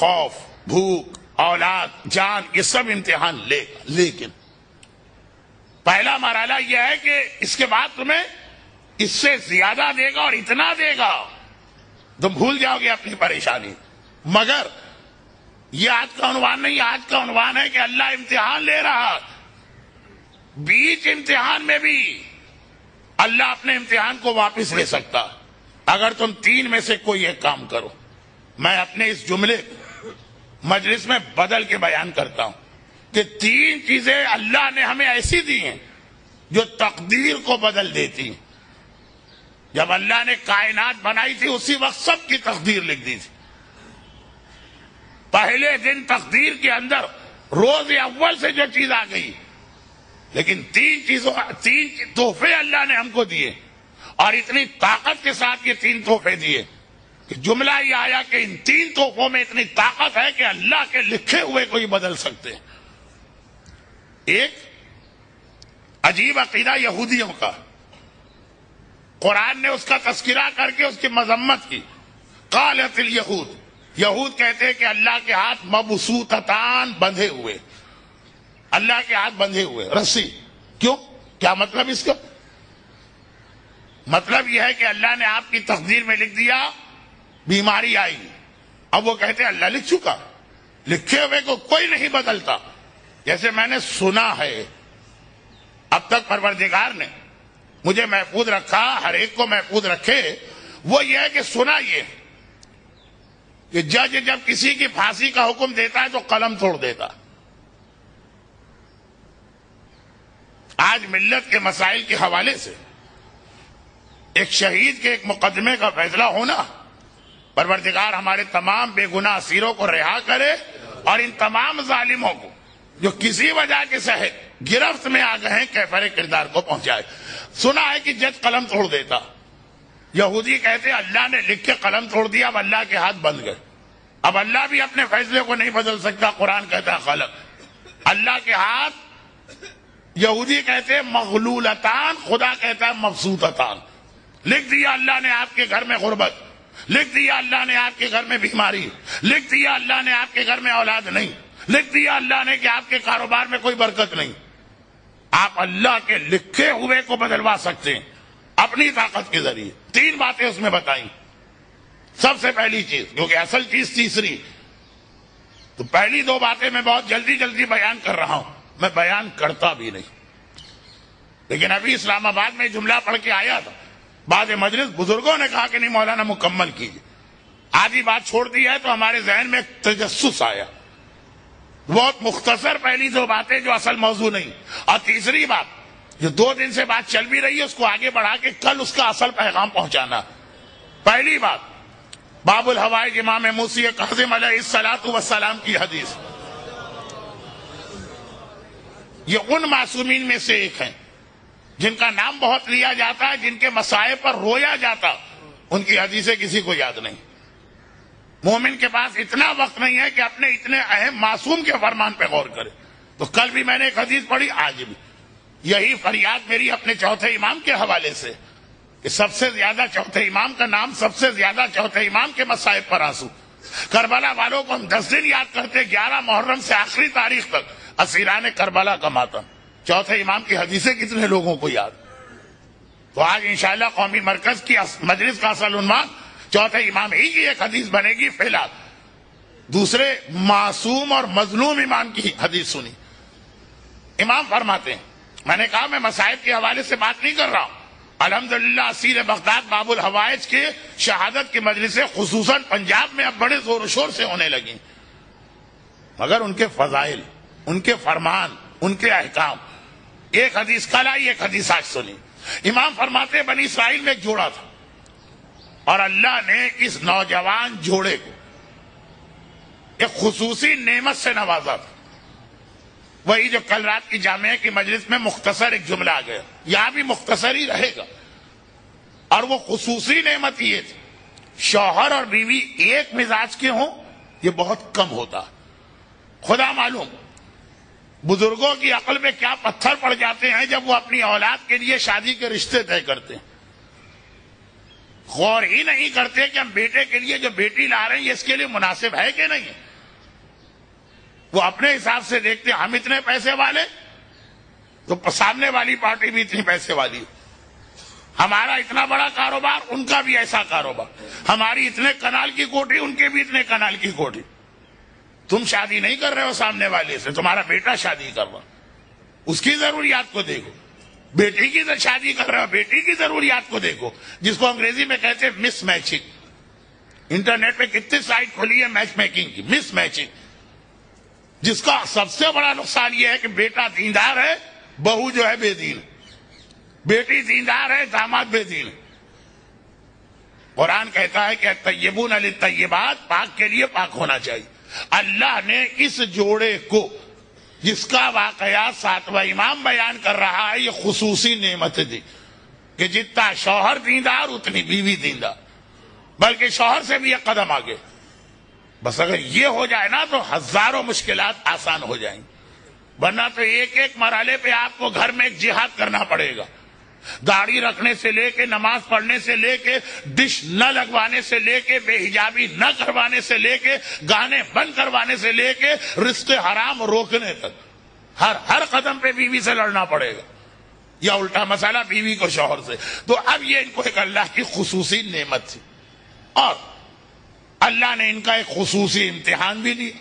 خوف، بھوک، اولاد، جان، یہ سب امتحان لے گا، لیکن پہلا مرحلہ یہ ہے کہ اس کے بعد تمہیں اس سے زیادہ دے گا اور اتنا دے گا تم بھول جاؤ گے اپنی پریشانی. مگر یہ آج کا عنوان نہیں، آج کا عنوان ہے کہ اللہ امتحان لے رہا. بیچ امتحان میں بھی اللہ اپنے امتحان کو واپس لے سکتا اگر تم تین میں سے کوئی ایک کام کرو. میں اپنے اس جملے مجلس میں بدل کے بیان کرتا ہوں کہ تین چیزیں اللہ نے ہمیں ایسی دی ہیں جو تقدیر کو بدل دیتی ہیں. جب اللہ نے کائنات بنائی تھی اسی وقت سب کی تقدیر لکھ دی تھی. پہلے دن تقدیر کے اندر روز اول سے جو چیز آ گئی، لیکن تین تحفے اللہ نے ہم کو دیے اور اتنی طاقت کے ساتھ یہ تین تحفے دیے کہ جملہ یہ آیا کہ ان تین تحفوں میں اتنی طاقت ہے کہ اللہ کے لکھے ہوئے کو ہی بدل سکتے ہیں. ایک عجیب عقیدہ یہودیوں کا، قرآن نے اس کا تذکرہ کر کے اس کی مذمت کی. قالت الیہود، یہود کہتے ہیں کہ اللہ کے ہاتھ مبسوطتان، بندھے ہوئے، اللہ کے ہاتھ بندھے ہوئے رسی. کیوں؟ کیا مطلب اس کا؟ مطلب یہ ہے کہ اللہ نے آپ کی تقدیر میں لکھ دیا بیماری آئی، اب وہ کہتے ہیں اللہ لکھ چکا، لکھے ہوئے کو کوئی نہیں بدلتا. جیسے میں نے سنا ہے، اب تک پروردگار نے مجھے محفوظ رکھا، ہر ایک کو محفوظ رکھے، وہ یہ ہے کہ سنا یہ کہ جج جب کسی کی پھانسی کا حکم دیتا ہے تو قلم توڑ دیتا. آج ملت کے مسائل کے حوالے سے ایک شہید کے ایک مقدمے کا فیصلہ ہونا، پروردگار ہمارے تمام بے گناہ اسیروں کو رہا کرے اور ان تمام ظالموں کو جو کسی وجہ کے سہت گرفت میں آ گئے ہیں کیفر کردار کو پہنچائے. سنا ہے کہ جج قلم توڑ دیتا. یہودی کہتے اللہ نے لکھ کے قلم توڑ دیا، اب اللہ کے ہاتھ بند گئے، اب اللہ بھی اپنے فیصلے کو نہیں بدل سکتا. قرآن کہتا ہے خلق، اللہ کے ہاتھ، یہودی کہتے ہیں مغلولتان، خدا کہتا ہے مبسوطتان. لکھ دیا اللہ نے آپ کے گھر میں غربت، لکھ دیا اللہ نے آپ کے گھر میں بیماری، لکھ دیا اللہ نے آپ کے گھر میں اولاد نہیں، لکھ دیا اللہ نے کہ آپ کے کاروبار میں کوئی برکت نہیں. آپ اللہ کے لکھے ہوئے کو بدلوا سکتے ہیں اپنی طاقت کے ذریعے. تین باتیں اس میں بتائیں. سب سے پہلی چیز، کیونکہ اصل چیز تیسری، تو پہلی دو باتیں میں بہت جلدی جلدی بیان کر رہا ہوں، میں بیان کرتا بھی نہیں. لیکن ابھی اسلام آباد میں جملہ پڑھ کے آیا تھا، بعد مجلس بزرگوں نے کہا کہ نہیں مولانا مکمل کیجیے. آدھی بات چھوڑ دی ہے تو ہمارے ذہن میں ایک تجسس آیا. بہت مختصر پہلی دو باتیں جو اصل موضوع نہیں، اور تیسری بات جو 2 دن سے بات چل بھی رہی ہے اس کو آگے بڑھا کے کل اس کا اصل پیغام پہنچانا. پہلی بات، باب الحوائج امام موسی کاظم علیہ الصلوۃ والسلام کی حدیث. یہ ان معصومین میں سے ایک ہیں جن کا نام بہت لیا جاتا ہے، جن کے مسائل پر رویا جاتا، ان کی حدیثیں کسی کو یاد نہیں. مومن کے پاس اتنا وقت نہیں ہے کہ اپنے اتنے اہم معصوم کے فرمان پہ غور کرے. تو کل بھی میں نے ایک حدیث پڑھی، آج بھی یہی فریاد میری اپنے چوتھے امام کے حوالے سے کہ سب سے زیادہ چوتھے امام کا نام، سب سے زیادہ چوتھے امام کے مسائل پر آنسو. کربلا والوں کو ہم 10 دن یاد کرتے، 11 محرم سے آخری تاریخ تک اسیران کربلا کا ماتم. چوتھے امام کی حدیثیں کتنے لوگوں کو یاد؟ تو آج انشاءاللہ قومی مرکز کی مجلس کا اصل عنوان چوتھے امام ہی کی ایک حدیث بنے گی. فی الحال دوسرے معصوم اور مظلوم امام کی حدیث سنی. امام فرماتے ہیں، میں نے کہا میں مسائل کے حوالے سے بات نہیں کر رہا ہوں، الحمدللہ اسیر بغداد باب الحوائج کے شہادت کی مجلسیں خصوصاً پنجاب میں اب بڑے زور و شور سے ہونے لگیں، مگر ان کے فضائل، ان کے فرمان، ان کے احکام، ایک حدیث کل آئی، ایک حدیث آج سنی. امام فرماتے بنی اسرائیل میں ایک جوڑا تھا اور اللہ نے اس نوجوان جوڑے کو ایک خصوصی نعمت سے نوازا تھا. وہی جو کل رات کی جامعہ کی مجلس میں مختصر ایک جملہ آ گیا، یہاں بھی مختصر ہی رہے گا. اور وہ خصوصی نعمت یہ تھی، شوہر اور بیوی ایک مزاج کے ہوں یہ بہت کم ہوتا. خدا معلوم بزرگوں کی عقل میں کیا پتھر پڑ جاتے ہیں جب وہ اپنی اولاد کے لیے شادی کے رشتے طے کرتے ہیں. غور ہی نہیں کرتے کہ ہم بیٹے کے لیے جو بیٹی لا رہے ہیں یہ اس کے لیے مناسب ہے کہ نہیں ہے. وہ اپنے حساب سے دیکھتے ہم اتنے پیسے والے تو سامنے والی پارٹی بھی اتنی پیسے والی، ہمارا اتنا بڑا کاروبار ان کا بھی ایسا کاروبار، ہماری اتنے کنال کی کوٹھی ان کے بھی اتنے کنال کی کوٹھی۔ تم شادی نہیں کر رہے ہو سامنے والے سے، تمہارا بیٹا شادی کر رہا، اس کی ضروریات کو دیکھو۔ بیٹی کی شادی کر رہے ہو، بیٹی کی ضروریات کو دیکھو، جس کو انگریزی میں کہتے ہیں مس میچنگ۔ انٹرنیٹ پہ کتنی سائٹ کھلی ہے میچ میکنگ کی، مس میچنگ، جس کا سب سے بڑا نقصان یہ ہے کہ بیٹا دیندار ہے، بہو جو ہے بے دین، بیٹی دیندار ہے، داماد بے دین۔ قرآن کہتا ہے کہ طیبون للطیبات، پاک کے لیے پاک ہونا چاہیے۔ اللہ نے اس جوڑے کو، جس کا واقعہ ساتواں امام بیان کر رہا ہے، یہ خصوصی نعمت دی کہ جتنا شوہر دیندار اتنی بیوی دیندار، بلکہ شوہر سے بھی ایک قدم آگے۔ بس اگر یہ ہو جائے نا تو ہزاروں مشکلات آسان ہو جائیں، ورنہ تو ایک ایک مرحلے پہ آپ کو گھر میں ایک جہاد کرنا پڑے گا۔ داڑھی رکھنے سے لے کے، نماز پڑھنے سے لے کے، ڈش نہ لگوانے سے لے کے، بے حجابی نہ کروانے سے لے کے، گانے بند کروانے سے لے کے، رزق حرام روکنے تک، ہر قدم پہ بیوی سے لڑنا پڑے گا، یا الٹا مسئلہ بیوی کو شوہر سے۔ تو اب یہ ان کو ایک اللہ کی خصوصی نعمت تھی، اور اللہ نے ان کا ایک خصوصی امتحان بھی لیا،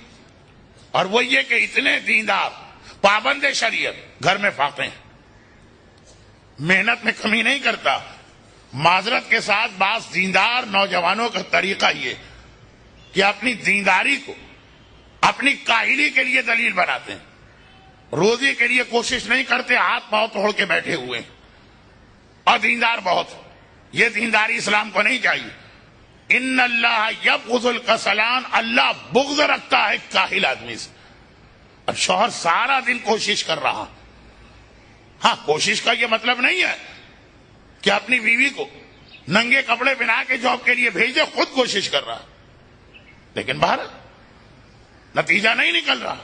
اور وہ یہ کہ اتنے دیندار، پابند شریعت، گھر میں فاقے ہیں، محنت میں کمی نہیں کرتا۔ معذرت کے ساتھ بعض دیندار نوجوانوں کا طریقہ یہ کہ اپنی دینداری کو اپنی کاہلی کے لیے دلیل بناتے ہیں، روزی کے لیے کوشش نہیں کرتے، ہاتھ پاؤں توڑ کے بیٹھے ہوئے ہیں، اور دیندار بہت۔ یہ دینداری اسلام کو نہیں چاہیے۔ ان اللہ یبغض الکسلان، اللہ بغض رکھتا ہے کاہل آدمی سے۔ اب شوہر سارا دن کوشش کر رہا، ہاں کوشش کا یہ مطلب نہیں ہے کہ اپنی بیوی کو ننگے کپڑے پہنا کے جاب کے لیے بھیج دے، خود کوشش کر رہا، لیکن باہر نتیجہ نہیں نکل رہا۔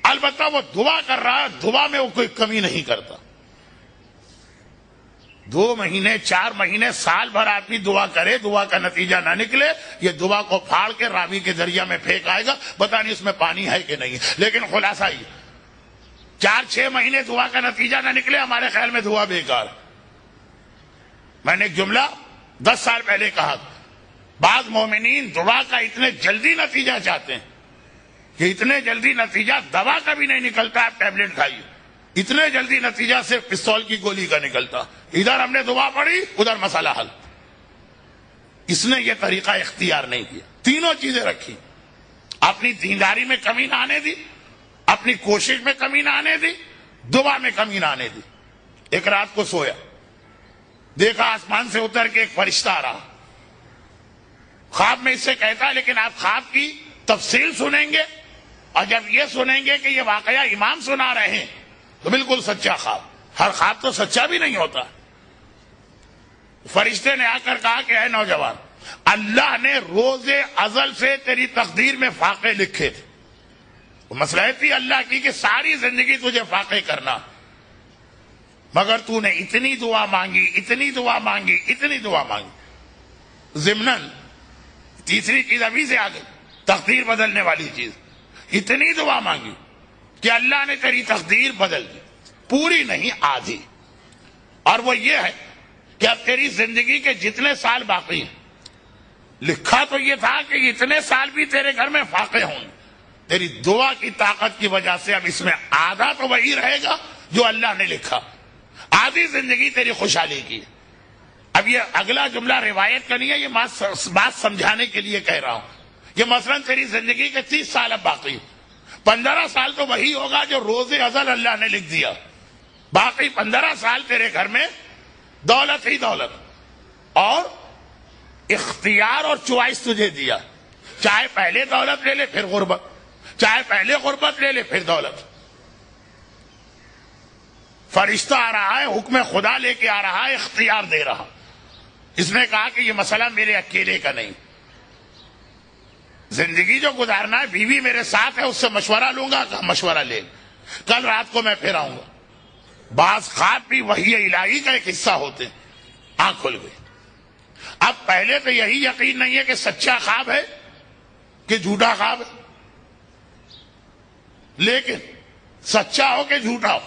البتہ وہ دعا کر رہا ہے، دعا میں وہ کوئی کمی نہیں کرتا۔ 2 مہینے 4 مہینے سال بھر آدمی دعا کرے، دعا کا نتیجہ نہ نکلے، یہ دعا کو پھاڑ کے راوی کے دریا میں پھینک آئے گا، پتہ نہیں اس میں پانی ہے کہ نہیں۔ لیکن خلاصہ یہ 4-6 مہینے دعا کا نتیجہ نہ نکلے، ہمارے خیال میں دعا بیکار۔ میں نے ایک جملہ 10 سال پہلے کہا، بعض مومنین دعا کا اتنے جلدی نتیجہ چاہتے ہیں کہ اتنے جلدی نتیجہ دوا کا بھی نہیں نکلتا، آپ ٹیبلٹ کھائیے، اتنے جلدی نتیجہ صرف پستول کی گولی کا نکلتا۔ ادھر ہم نے دعا پڑھی، ادھر مسئلہ حل۔ اس نے یہ طریقہ اختیار نہیں کیا، تینوں چیزیں رکھی، اپنی دینداری میں کمی نہ آنے دی، اپنی کوشش میں کمی نہ آنے دی، دعا میں کمی نہ آنے دی۔ ایک رات کو سویا، دیکھا آسمان سے اتر کے ایک فرشتہ آ رہا، خواب میں اس سے کہتا لیکن آپ خواب کی تفصیل سنیں گے، اور جب یہ سنیں گے کہ یہ واقعہ امام سنا رہے ہیں تو بالکل سچا خواب۔ ہر خواب تو سچا بھی نہیں ہوتا۔ فرشتے نے آ کر کہا کہ اے نوجوان، اللہ نے روز ازل سے تیری تقدیر میں فاقے لکھے تھے، مصلحت تھی اللہ کی کہ ساری زندگی تجھے فاقے کرنا، مگر تو نے اتنی دعا مانگی، اتنی دعا مانگی، اتنی دعا مانگی۔ ضمناً تیسری چیز ابھی سے آگے، تقدیر بدلنے والی چیز، اتنی دعا مانگی کہ اللہ نے تیری تقدیر بدل دی، پوری نہیں آدھی، اور وہ یہ ہے کہ اب تیری زندگی کے جتنے سال باقی ہیں، لکھا تو یہ تھا کہ اتنے سال بھی تیرے گھر میں فاقے ہوں، تیری دعا کی طاقت کی وجہ سے اب اس میں آدھا تو وہی رہے گا جو اللہ نے لکھا، آدھی زندگی تیری خوشحالی کی۔ اب یہ اگلا جملہ روایت کا نہیں ہے، یہ بات سمجھانے کے لیے کہہ رہا ہوں۔ یہ مثلاً تیری زندگی کے 30 سال اب باقی، 15 سال تو وہی ہوگا جو روز ازل اللہ نے لکھ دیا، باقی 15 سال تیرے گھر میں دولت ہی دولت، اور اختیار اور چوائس تجھے دیا، چاہے پہلے دولت لے لے پھر غربت، چاہے پہلے غربت لے لے پھر دولت۔ فرشتہ آ رہا ہے، حکم خدا لے کے آ رہا ہے، اختیار دے رہا۔ اس نے کہا کہ یہ مسئلہ میرے اکیلے کا نہیں، زندگی جو گزارنا ہے بیوی میرے ساتھ ہے، اس سے مشورہ لوں گا، مشورہ لے، کل رات کو میں پھر آؤں گا۔ بعض خواب بھی وحی الہی کا ایک حصہ ہوتے ہیں، آنکھ کھل گئی۔ اب پہلے تو یہی یقین نہیں ہے کہ سچا خواب ہے کہ جھوٹا خواب ہے، لیکن سچا ہو کہ جھوٹا ہو.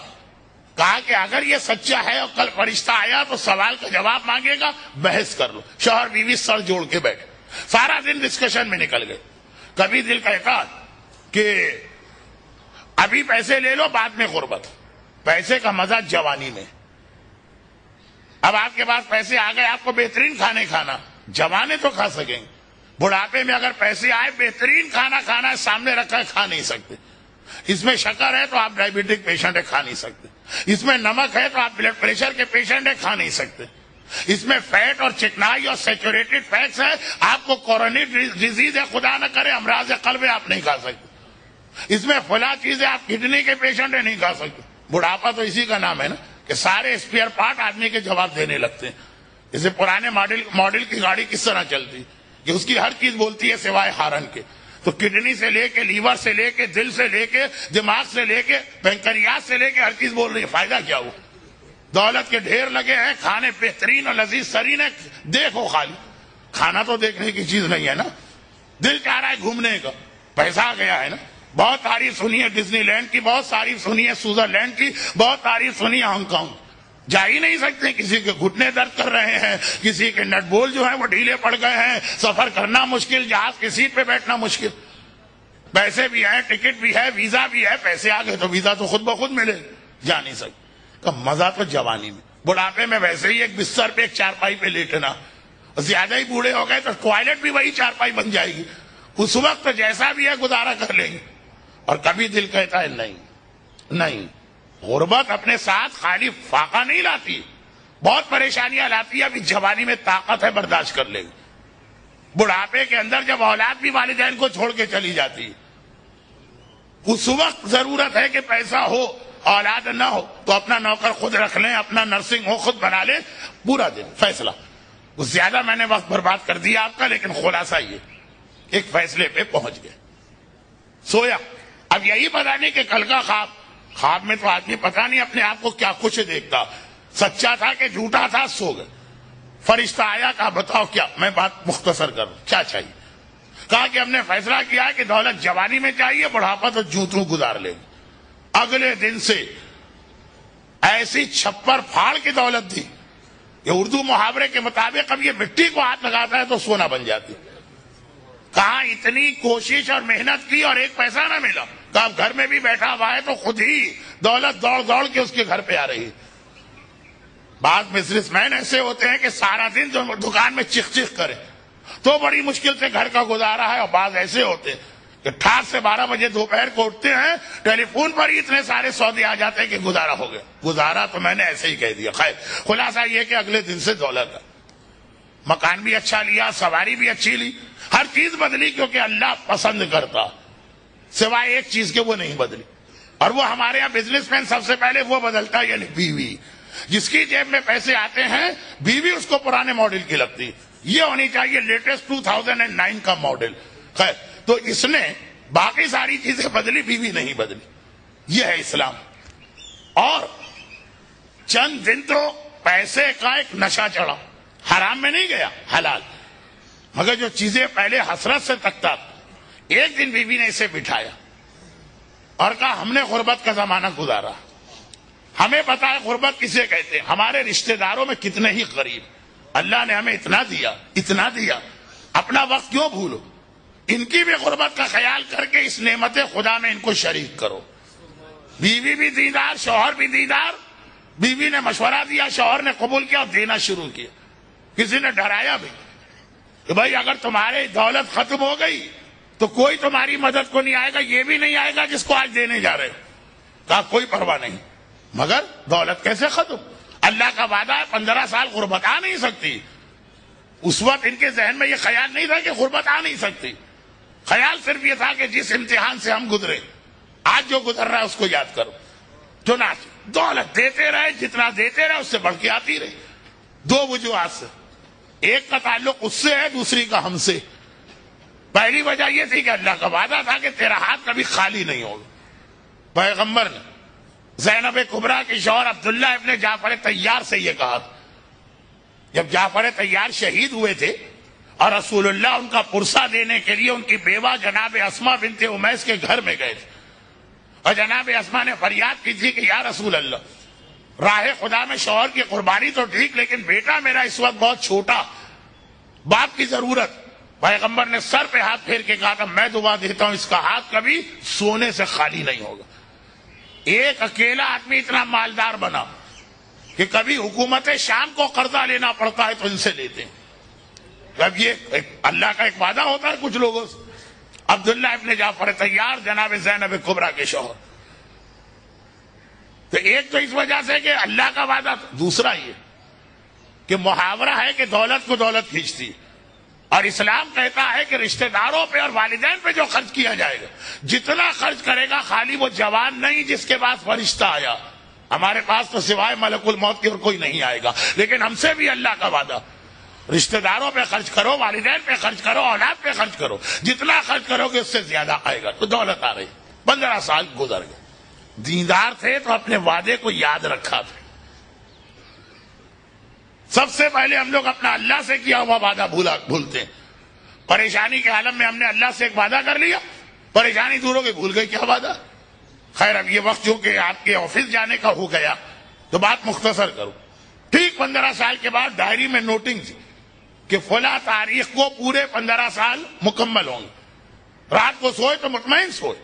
کہا کہ اگر یہ سچا ہے اور کل فرشتہ آیا تو سوال کا جواب مانگے گا, بحث کر لو. شوہر بیوی سر جوڑ کے بیٹھے, سارا دن ڈسکشن میں نکل گئے. کبھی دل کہتا کہ ابھی پیسے لے لو, بعد میں غربت. پیسے کا مزہ جوانی میں. اب آپ کے پاس پیسے آ گئے, آپ کو بہترین کھانے کھانا, جوانے تو کھا سکیں گے. بڑھاپے میں اگر پیسے آئے, بہترین کھانا کھانا ہے, سامنے رکھا ہے, کھا نہیں سکتے. اس میں شکر ہے تو آپ ڈائبٹک پیشنٹ ہے, کھا نہیں سکتے. اس میں نمک ہے تو آپ بلڈ پریشر کے پیشنٹ ہے, کھا نہیں سکتے. اس میں فیٹ اور چکنائی اور سیچوریٹڈ فیٹس ہے, آپ کو کورونری ڈیزیز ہے, خدا نہ کرے امراض قلب ہے, آپ نہیں کھا سکتے. اس میں فلاں چیزیں, آپ کڈنی کے پیشنٹ ہے, نہیں کھا سکتے. بڑھاپا تو اسی کا نام ہے نا کہ سارے اسپیئر پارٹ آدمی کے جواب دینے لگتے ہیں. جیسے پرانے ماڈل کی گاڑی کس طرح چلتی کہ اس کی ہر چیز بولتی ہے سوائے ہارن کے. تو کڈنی سے لے کے, لیور سے لے کے, دل سے لے کے, دماغ سے لے کے, پینکریاس سے لے کے ہر چیز بول رہی ہے. فائدہ کیا ہوا؟ دولت کے ڈھیر لگے ہیں, کھانے بہترین اور لذیذ سرین ہے, دیکھو خالی. کھانا تو دیکھنے کی چیز نہیں ہے نا. دل چاہ رہا ہے گھومنے کا, پیسہ آ گیا ہے نا. بہت تعریف سنی ہے ڈزنی لینڈ کی, بہت تعریف سنی ہے سوئٹزرلینڈ کی, بہت تعریف سنی ہے ہانگ کانگ. جا ہی نہیں سکتے, کسی کے گھٹنے درد کر رہے ہیں, کسی کے نٹ بول جو ہیں وہ ڈھیلے پڑ گئے ہیں, سفر کرنا مشکل, جہاز کی سیٹ پہ بیٹھنا مشکل. پیسے بھی ہیں, ٹکٹ بھی ہے, ویزا بھی ہے, پیسے آ گئے تو ویزا تو خود بخود ملے, جا نہیں سکتے. کا مزہ تو جوانی میں. بڑھاپے میں ویسے ہی ایک بستر پہ, ایک چارپائی پہ لیٹنا. زیادہ ہی بوڑھے ہو گئے تو ٹوائلٹ بھی وہی چارپائی بن جائے گی. اس وقت جیسا بھی ہے گزارا کر لیں گے. اور کبھی دل کہتا ہے نہیں, غربت اپنے ساتھ خالی فاقہ نہیں لاتی, بہت پریشانیاں لاتی ہے. ابھی جوانی میں طاقت ہے, برداشت کر لے گی. بڑھاپے کے اندر جب اولاد بھی والدین کو چھوڑ کے چلی جاتی, اس وقت ضرورت ہے کہ پیسہ ہو, اولاد نہ ہو تو اپنا نوکر خود رکھ لیں, اپنا نرسنگ ہو خود بنا لیں, پورا دن فیصلہ. کچھ زیادہ میں نے وقت برباد کر دیا آپ کا, لیکن خلاصہ یہ ایک فیصلے پہ پہنچ گئے. سویا, اب یہی پتا نہیں کہ کل کا خواب میں تو آدمی پتا نہیں اپنے آپ کو کیا کچھ دیکھتا, سچا تھا کہ جھوٹا تھا. سو گئے, فرشتہ آیا, کہا بتاؤ کیا, میں بات مختصر کروں, کیا چاہیے. کہا کہ ہم نے فیصلہ کیا ہے کہ دولت جوانی میں چاہیے, بڑھاپا تو جوتوں گزار لیں. اگلے دن سے ایسی چھپر پھاڑ کی دولت دی. یہ اردو محاورے کے مطابق اب یہ مٹی کو ہاتھ لگاتا ہے تو سونا بن جاتی. کہا اتنی کوشش اور محنت کی اور ایک پیسہ نہ ملا. کہا گھر میں بھی بیٹھا ہوا ہے تو خود ہی دولت دوڑ دوڑ کے اس کے گھر پہ آ رہی. بعض بزنس مین ایسے ہوتے ہیں کہ سارا دن جو دکان میں چیخ چیخ کرے تو بڑی مشکل سے گھر کا گزارا ہے. اور بعض ایسے ہوتے ہیں کہ 8 سے 12 بجے دوپہر کو اٹھتے ہیں, ٹیلی فون پر ہی اتنے سارے سودے آ جاتے ہیں کہ گزارا ہو گیا. گزارا تو میں نے ایسے ہی کہہ دیا. خیر, خلاصہ یہ کہ اگلے دن سے دولت ہے, مکان بھی اچھا لیا, سواری بھی اچھی لی, ہر چیز بدلی, کیونکہ اللہ پسند کرتا, سوائے ایک چیز کے وہ نہیں بدلی. اور وہ ہمارے یہاں بزنس مین سب سے پہلے وہ بدلتا ہے, یعنی بیوی. جس کی جیب میں پیسے آتے ہیں بیوی اس کو پرانے ماڈل کی لگتی. یہ ہونی چاہیے لیٹسٹ 2009 کا ماڈل. خیر, تو اس نے باقی ساری چیزیں بدلی, بیوی نہیں بدلی. یہ ہے اسلام. اور چند دن تو پیسے کا ایک نشہ چڑھا, حرام میں نہیں گیا, حلال. مگر جو چیزیں پہلے حسرت سے تکتا, ایک دن بیوی نے اسے بٹھایا اور کہا ہم نے غربت کا زمانہ گزارا, ہمیں پتا ہے غربت کسے کہتے ہیں. ہمارے رشتہ داروں میں کتنے ہی غریب, اللہ نے ہمیں اتنا دیا, اپنا وقت کیوں بھولو. ان کی بھی غربت کا خیال کر کے اس نعمت خدا میں ان کو شریک کرو. بیوی بھی دیندار, شوہر بھی دیندار. بیوی نے مشورہ دیا, شوہر نے قبول کیا اور دینا شروع کیا. کسی نے ڈرایا بھی کہ بھائی اگر تمہاری دولت ختم ہو گئی تو کوئی تمہاری مدد کو نہیں آئے گا, یہ بھی نہیں آئے گا جس کو آج دینے جا رہے ہو. کہا کوئی پرواہ نہیں, مگر دولت کیسے ختم؟ اللہ کا وعدہ ہے 15 سال غربت آ نہیں سکتی. اس وقت ان کے ذہن میں یہ خیال نہیں تھا کہ غربت آ نہیں سکتی. خیال صرف یہ تھا کہ جس امتحان سے ہم گزرے, آج جو گزر رہا ہے اس کو یاد کرو. چنانچہ دولت دیتے رہے, جتنا دیتے رہے اس سے بڑھ کے آتی رہی. 2 وجوہات سے, ایک کا تعلق اس سے ہے, دوسری کا ہم سے. پہلی وجہ یہ تھی کہ اللہ کا وعدہ تھا کہ تیرا ہاتھ کبھی خالی نہیں ہوگا. پیغمبر نے زینب کبریٰ کے شوہر عبداللہ ابن جعفر طیار سے یہ کہا. جب جعفر طیار شہید ہوئے تھے اور رسول اللہ ان کا پرسہ دینے کے لیے ان کی بیوہ جناب اسما بنت امیس کے گھر میں گئے تھے, اور جناب اسما نے فریاد کی تھی کہ یا رسول اللہ، راہ خدا میں شوہر کی قربانی تو ٹھیک، لیکن بیٹا میرا اس وقت بہت چھوٹا، باپ کی ضرورت۔ پیغمبر نے سر پہ ہاتھ پھیر کے کہا تھا میں دعا دیتا ہوں اس کا ہاتھ کبھی سونے سے خالی نہیں ہوگا۔ ایک اکیلا آدمی اتنا مالدار بنا کہ کبھی حکومت شام کو قرضہ لینا پڑتا ہے تو ان سے لیتے ہیں۔ جب یہ اللہ کا ایک وعدہ ہوتا ہے کچھ لوگوں سے۔ عبداللہ ابن جعفر طیار جناب زینب کبریٰ کے شوہر، تو ایک تو اس وجہ سے کہ اللہ کا وعدہ تھا، دوسرا یہ کہ محاورہ ہے کہ دولت کو دولت کھینچتی، اور اسلام کہتا ہے کہ رشتہ داروں پہ اور والدین پہ جو خرچ کیا جائے گا، جتنا خرچ کرے گا، خالی وہ جوان نہیں جس کے پاس فرشتہ آیا، ہمارے پاس تو سوائے ملک الموت کے اور کوئی نہیں آئے گا، لیکن ہم سے بھی اللہ کا وعدہ، رشتہ داروں پہ خرچ کرو، والدین پہ خرچ کرو، اولاد پہ خرچ کرو، جتنا خرچ کرو گے اس سے زیادہ آئے گا۔ تو دولت آ رہی، 15 سال گزر گئے، دیندار تھے تو اپنے وعدے کو یاد رکھا تھا۔ سب سے پہلے ہم لوگ اپنا اللہ سے کیا ہوا وعدہ بھولتے ہیں۔ پریشانی کے عالم میں ہم نے اللہ سے ایک وعدہ کر لیا، پریشانی دور ہو گئی، بھول گئے کیا وعدہ۔ خیر اب یہ وقت چونکہ آپ کے آفس جانے کا ہو گیا تو بات مختصر کروں۔ ٹھیک 15 سال کے بعد ڈائری میں نوٹنگ تھی کہ فلاں تاریخ کو پورے 15 سال مکمل ہوں گے۔ رات کو سوئے تو مطمئن سوئے،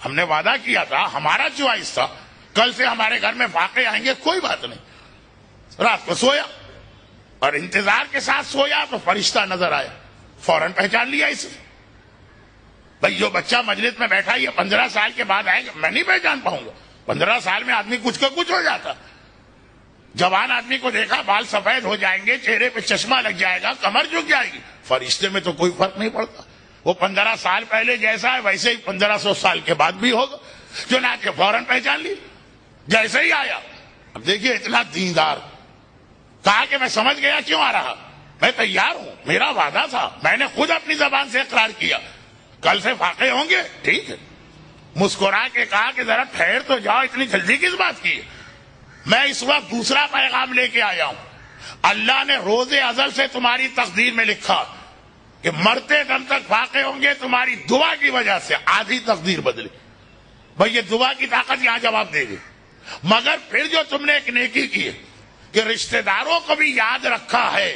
ہم نے وعدہ کیا تھا، ہمارا چوائس تھا کل سے ہمارے گھر میں فاقے آئیں گے، کوئی بات نہیں۔ رات کو سویا اور انتظار کے ساتھ سویا تو فرشتہ نظر آیا، فوراً پہچان لیا اسے۔ بھائی جو بچہ مجلس میں بیٹھا یہ 15 سال کے بعد آئے گا، میں نہیں پہچان پاؤں گا۔ 15 سال میں آدمی کچھ کا کچھ ہو جاتا، جوان آدمی کو دیکھا بال سفید ہو جائیں گے، چہرے پہ چشمہ لگ جائے گا، کمر جھک جائے گی، فرشتے میں تو کوئی فرق نہیں پڑتا، وہ 15 سال پہلے جیسا ہے ویسے ہی 1500 سال کے بعد بھی ہوگا۔ چنانچہ فوراً پہچان لی، جیسے ہی آیا۔ اب دیکھیے اتنا دیندار، کہا کہ میں سمجھ گیا کیوں آ رہا، میں تیار ہوں، میرا وعدہ تھا، میں نے خود اپنی زبان سے اقرار کیا، کل سے فاقے ہوں گے، ٹھیک ہے۔ مسکرا کے کہا کہ ذرا ٹھہر تو جاؤ، اتنی جلدی کس بات کی ہے؟ میں اس وقت دوسرا پیغام لے کے آیا ہوں۔ اللہ نے روز ازل سے تمہاری تقدیر میں لکھا کہ مرتے دم تک فاقے ہوں گے، تمہاری دعا کی وجہ سے آدھی تقدیر بدلی۔ بھئی یہ دعا کی طاقت یہاں جواب دے گی، مگر پھر جو تم نے ایک نیکی کی ہے کہ رشتہ داروں کو بھی یاد رکھا ہے،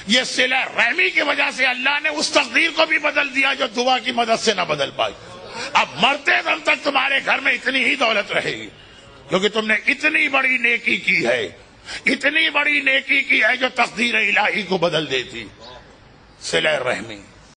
یہ صلہ رحمی کی وجہ سے اللہ نے اس تقدیر کو بھی بدل دیا جو دعا کی مدد سے نہ بدل پائی۔ اب مرتے دم تک تمہارے گھر میں اتنی ہی دولت رہے گی، کیونکہ تم نے اتنی بڑی نیکی کی ہے، اتنی بڑی نیکی کی ہے جو تقدیر الہی کو بدل دیتی۔ صلہ رحمی۔